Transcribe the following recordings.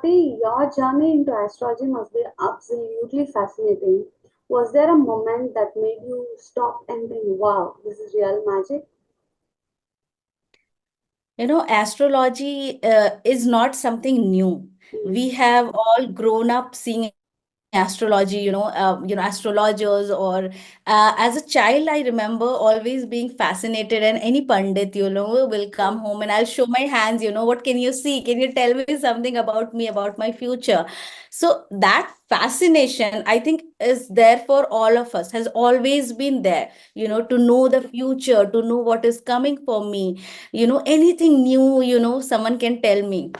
Swati, your journey into astrology must be absolutely fascinating. Was there a moment that made you stop and think, wow, this is real magic? Astrology is not something new. Mm, We have all grown up seeing astrology, astrologers, or as a child, I remember always being fascinated, and any pandit, will come mm, home and I'll show my hands, what can you see? Can you tell me something about me, about my future? So that fascination, I think, is there for all of us, has always been there, to know the future, to know what is coming for me, anything new, someone can tell me.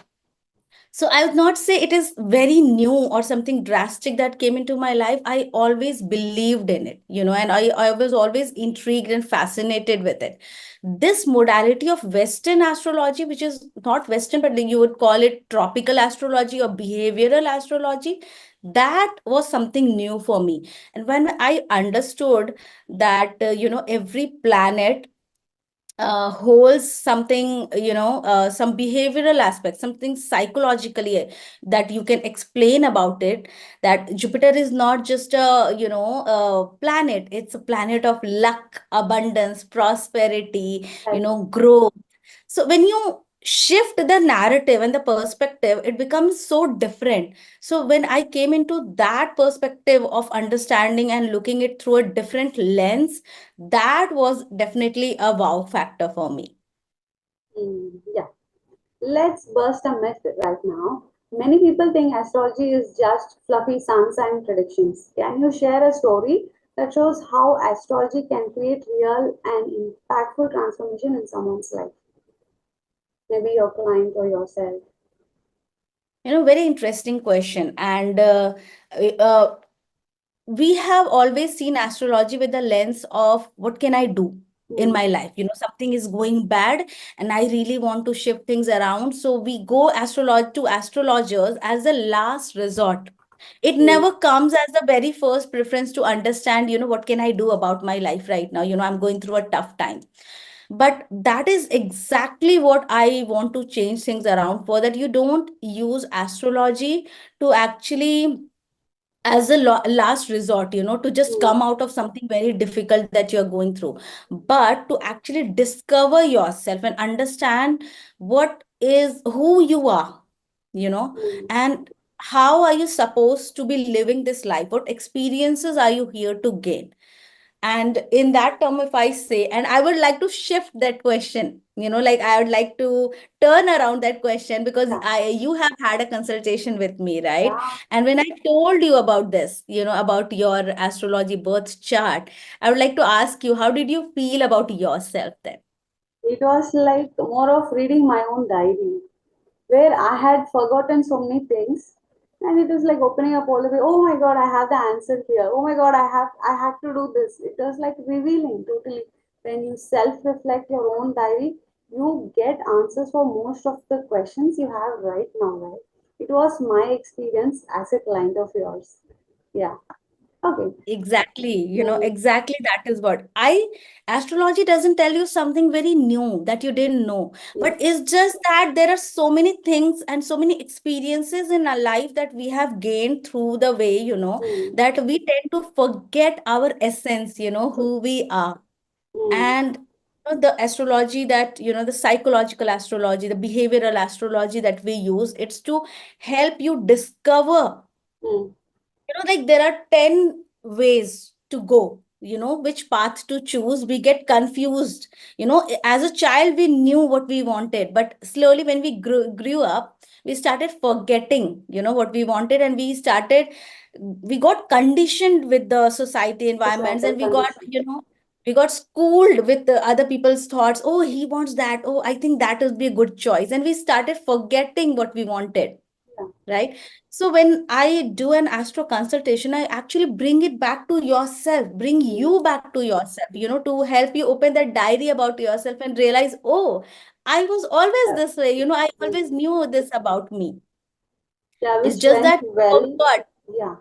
So I would not say it is very new or something drastic that came into my life. I always believed in it, and I was always intrigued and fascinated with it. This modality of Western astrology, which is not Western, but you would call it tropical astrology or behavioral astrology, that was something new for me. And when I understood that, every planet holds something, some behavioral aspect, something psychologically that you can explain about it, that Jupiter is not just a, planet, it's a planet of luck, abundance, prosperity, yes. growth. So when you shift the narrative and the perspective, it becomes so different. So when I came into that perspective of understanding and looking it through a different lens, that was definitely a wow factor for me. Yeah. Let's bust a myth right now. Many people think astrology is just fluffy sun sign predictions. Can you share a story that shows how astrology can create real and impactful transformation in someone's life? Maybe your client or yourself. Very interesting question. And uh, we have always seen astrology with the lens of what can I do in Hmm. my life? Something is going bad and I really want to shift things around. So we go to astrologers as a last resort. It Hmm. never comes as the very first preference to understand, what can I do about my life right now? I'm going through a tough time. But that is exactly what I want to change things around for, that you don't use astrology to actually as a last resort, to just Hmm. come out of something very difficult that you're going through, but to actually discover yourself and understand what is who you are, Hmm. and how are you supposed to be living this life, what experiences are you here to gain. And in that term, if I say, and I would like to shift that question, like I would like to turn around that question, because Yeah. you have had a consultation with me, right? Yeah. And when I told you about this, about your astrology birth chart, I would like to ask you, how did you feel about yourself then? It was like more of reading my own diary, where I had forgotten so many things, and it was like opening up all the way. Oh my God, I have the answer here. Oh my God, I have to do this. It was like revealing totally. When you self-reflect your own diary, you get answers for most of the questions you have right now, right? It was my experience as a client of yours. Yeah. Okay. Exactly, Mm, exactly, that is what astrology doesn't tell you something very new that you didn't know, but yes. it's just that there are so many things and so many experiences in our life that we have gained through the way, Mm, that we tend to forget our essence, who we are. mm, And the astrology that, the psychological astrology, the behavioral astrology that we use, it's to help you discover, mm, like there are 10 ways to go, which path to choose. We get confused. As a child, we knew what we wanted, but slowly when we grew up, we started forgetting, what we wanted, and we got conditioned with the society environments, societal and we got, condition. we got schooled with the other people's thoughts. Oh, he wants that. Oh, I think that would be a good choice. And we started forgetting what we wanted, Yeah. right? So when I do an astro consultation, I actually bring it back to yourself, bring Mm, you back to yourself, to help you open that diary about yourself and realize, oh, I was always yeah. this way, I Mm. always knew this about me. Yeah, It's which just went that well. forgot. Yeah,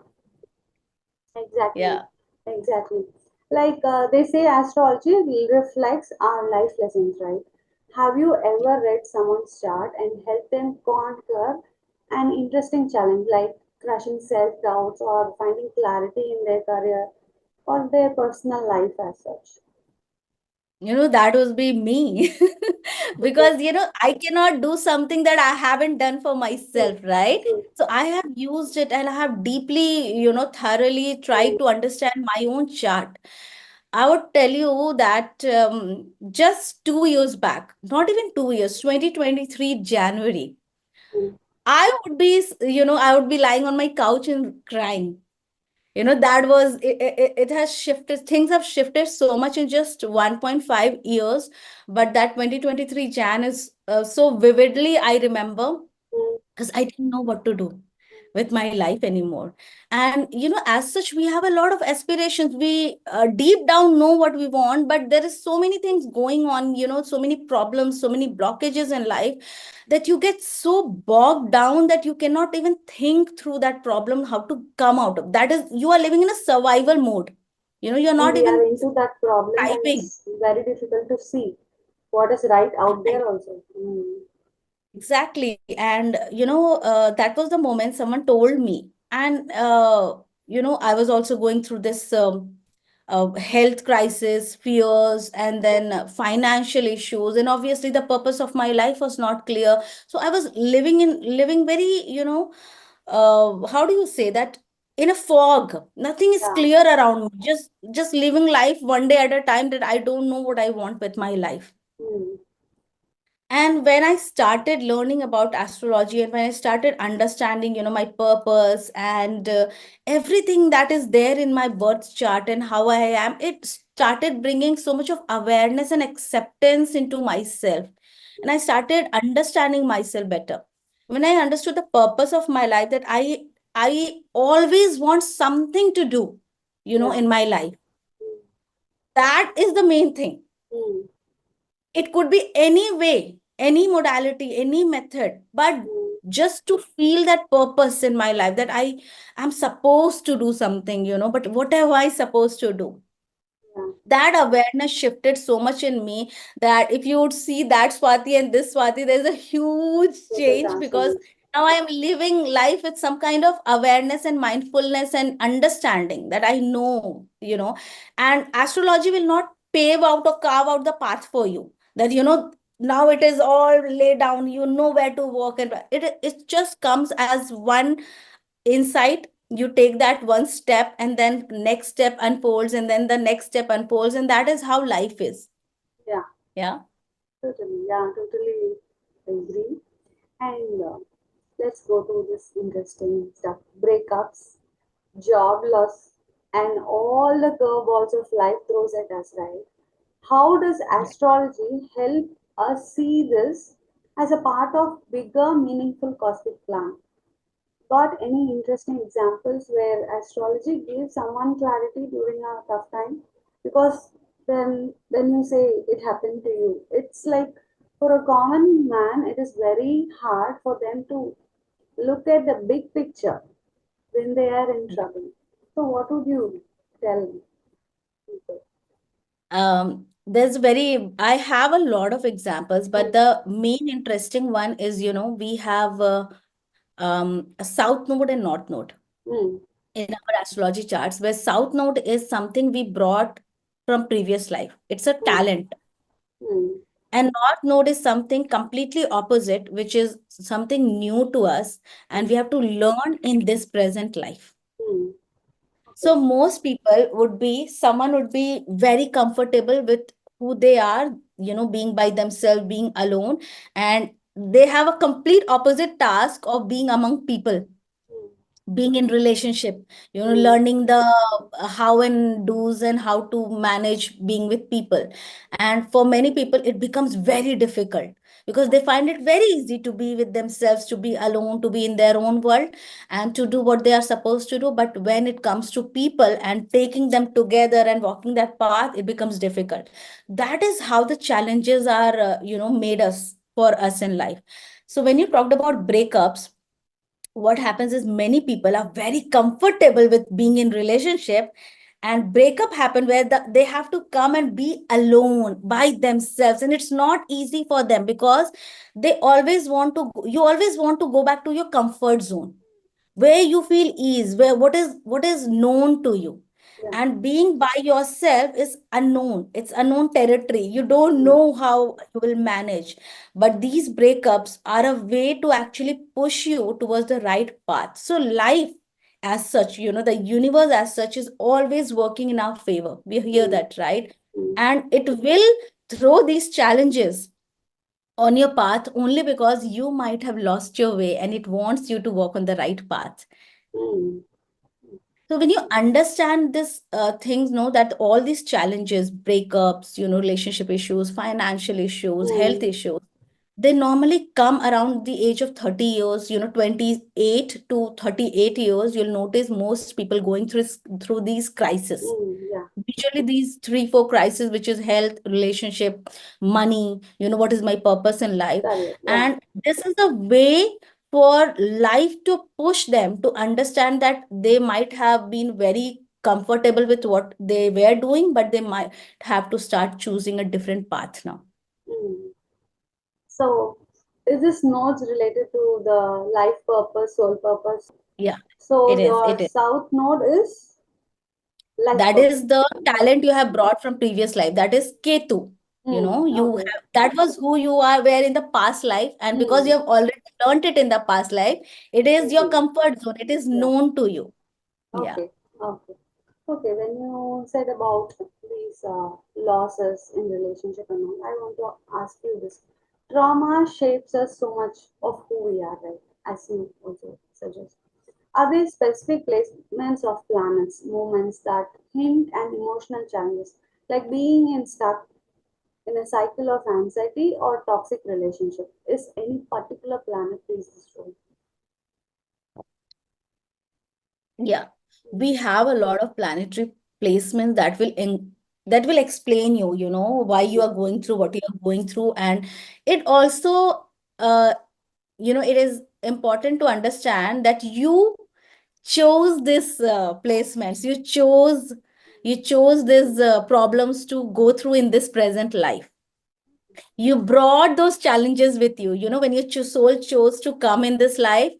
exactly. Yeah. Exactly. Like they say, astrology reflects our life lessons, right? Have you ever read someone's chart and helped them conquer an interesting challenge like crushing self doubts or finding clarity in their career or their personal life as such. That would be me. Because, I cannot do something that I haven't done for True, myself, right? true, So I have used it and I have deeply, thoroughly tried true, to understand my own chart. I would tell you that just 2 years back, not even 2 years, 2023 January, true, I would be lying on my couch and crying. That was it has shifted. Things have shifted so much in just 1.5 years, but that 2023 Jan is so vividly I remember, true. because I didn't know what to do with my life anymore. And as such, we have a lot of aspirations. We deep down know what we want, but there is so many things going on, so many problems, so many blockages in life, that you get so bogged down that you cannot even think through that problem, how to come out of that. Is you are living in a survival mode. You're And not we are even into that problem, then thriving. it's very difficult to see what is right out there also. Mm. Exactly. And, that was the moment someone told me. And, I was also going through this health crisis, fears, and then financial issues. And obviously, the purpose of my life was not clear. So I was living very, how do you say that? In a fog. Nothing is Yeah. clear around me. Just living life one day at a time, that I don't know what I want with my life. Mm. And when I started learning about astrology, and when I started understanding, my purpose and everything that is there in my birth chart and how I am, it started bringing so much of awareness and acceptance into myself. And I started understanding myself better. When I understood the purpose of my life, that I always want something to do, Yeah. in my life. Mm. That is the main thing. Mm. It could be any way, any modality, any method, but Mm. just to feel that purpose in my life, that I am supposed to do something, but what am I supposed to do? Yeah. That awareness shifted so much in me, that if you would see that Swati and this Swati, there's a huge Total change, because transformation. now I am living life with some kind of awareness and mindfulness and understanding, that I know, and astrology will not pave out or carve out the path for you. That, now it is all laid down, where to walk, and it just comes as one insight. You take that one step, and then next step unfolds, and then the next step unfolds, and that is how life is. Yeah. Yeah. Totally. Yeah. Totally agree. And let's go to this interesting stuff: breakups, job loss, and all the curveballs of life throws at us, right? How does Yeah. astrology help us see this as a part of bigger, meaningful cosmic plan? Got any interesting examples where astrology gives someone clarity during a tough time? Because then you say it happened to you. It's like for a common man, it is very hard for them to look at the big picture when they are in trouble. So what would you tell people? I have a lot of examples, but Mm, the main interesting one is, we have a south node and north node mm, in our astrology charts, where south node is something we brought from previous life. It's a mm, talent. mm, And north node is something completely opposite, which is something new to us, and mm, we have to learn in this present life. mm. Okay. So most people someone would be very comfortable with who they are, being by themselves, being alone, and they have a complete opposite task of being among people, Mm, being in relationship, mm, learning the how and do's and how to manage being with people. And for many people it becomes very difficult, because they find it very easy to be with themselves, to be alone, to be in their own world, and to do what they are supposed to do. But when it comes to people and taking them together and walking that path, it becomes difficult. That is how the challenges are made us for us in life. So when you talked about breakups, what happens is many people are very comfortable with being in relationship, and breakup happen where they have to come and be alone by themselves, and it's not easy for them because they always want to you always want to go back to your comfort zone where you feel ease, where what is known to you. Yeah. And being by yourself is unknown, it's unknown territory, you don't Mm, know how you will manage. But these breakups are a way to actually push you towards the right path. So life as such, the universe as such is always working in our favor, we hear mm, that, right? mm, And it will throw these challenges on your path only because you might have lost your way and it wants you to walk on the right path. mm, So when you understand this things, know that all these challenges, breakups, relationship issues, financial issues, health mm, issues, they normally come around the age of 30 years, 28 to 38 years. You'll notice most people going through these crises. yeah. Usually these three, four crises, which is health, relationship, money, what is my purpose in life. Correct. Yeah. And this is a way for life to push them to understand that they might have been very comfortable with what they were doing, but they might have to start choosing a different path now. Mm. So, is this nodes related to the life purpose, soul purpose? Yeah, So, it is. your It is. south node is life That purpose. is the talent you have brought from previous life. That is Ketu. You Okay. have that was who you are were in the past life, and because you Mm, have already learned it in the past life, it is your mm, comfort zone. It is yeah. known to you. Yeah. Okay. Okay. Okay. When you said about these losses in relationship and all, I want to ask you this. Trauma shapes us so much of who we are, right? As you also suggest. Are there specific placements of planets, moments that hint at emotional challenges, like being in stuck in a cycle of anxiety or toxic relationship? Is any particular planet plays this role? Yeah. We have a lot of planetary placements that will explain you, why you Mm, are going through what you are going through. And it also it is important to understand that you chose this placements, you chose these problems to go through in this present life. You brought those challenges with you, when your soul chose to come in this life.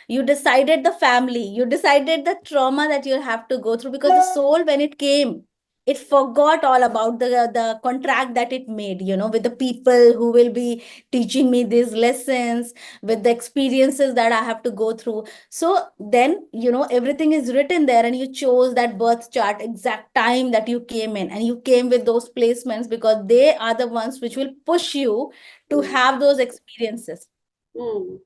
You decided the family, you decided the trauma that you'll have to go through, because the soul, when it came, it forgot all about the contract that it made, with the people who will be teaching me these lessons, with the experiences that I have to go through. So then, everything is written there, and you chose that birth chart, exact time that you came in, and you came with those placements because they are the ones which will push you to mm, have those experiences, mm,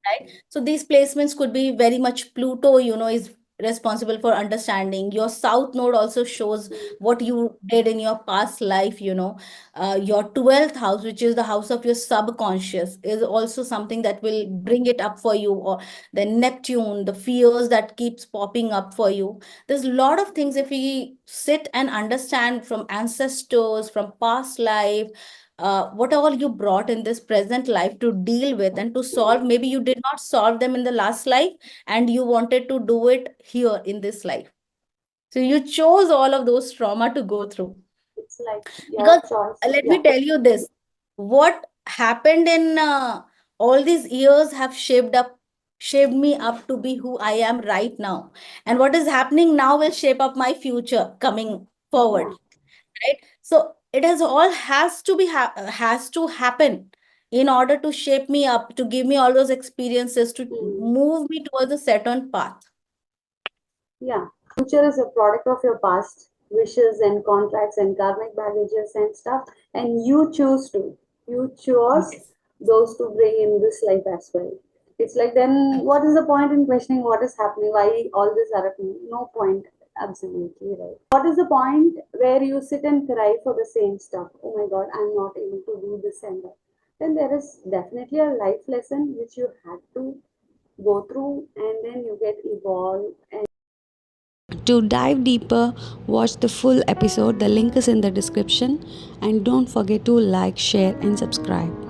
right? So these placements could be very much Pluto, is responsible for understanding. Your south node also shows mm, what you did in your past life, your 12th house, which is the house of your subconscious, is also something that will bring it up for you. Or the Neptune, the fears that keeps popping up for you. There's a lot of things, if we sit and understand from ancestors, from past life, what all you brought in this present life to deal with and to solve. mm. Maybe you did not solve them in the last life and you wanted to do it here in this life. So you chose all of those trauma to go through. It's like your Because choice. let Yeah. me tell you this, what happened in all these years have shaped me up to be who I am right now. And what is happening now will shape up my future coming Yeah. forward, right? So it has to happen in order to shape me up, to give me all those experiences, to Mm. move me towards a certain path. Yeah. Future is a product of your past wishes and contracts and karmic baggages and stuff, and you choose to. You chose Yes. those to bring in this life as well. It's like, then what is the point in questioning what is happening? Why all this are happening? No point. Absolutely right. What is the point where you sit and cry for the same stuff? Oh my God, I'm not able to do this and that. Then there is definitely a life lesson which you had to go through, and then you get evolved. To dive deeper, watch the full episode. The link is in the description. And don't forget to like, share, and subscribe.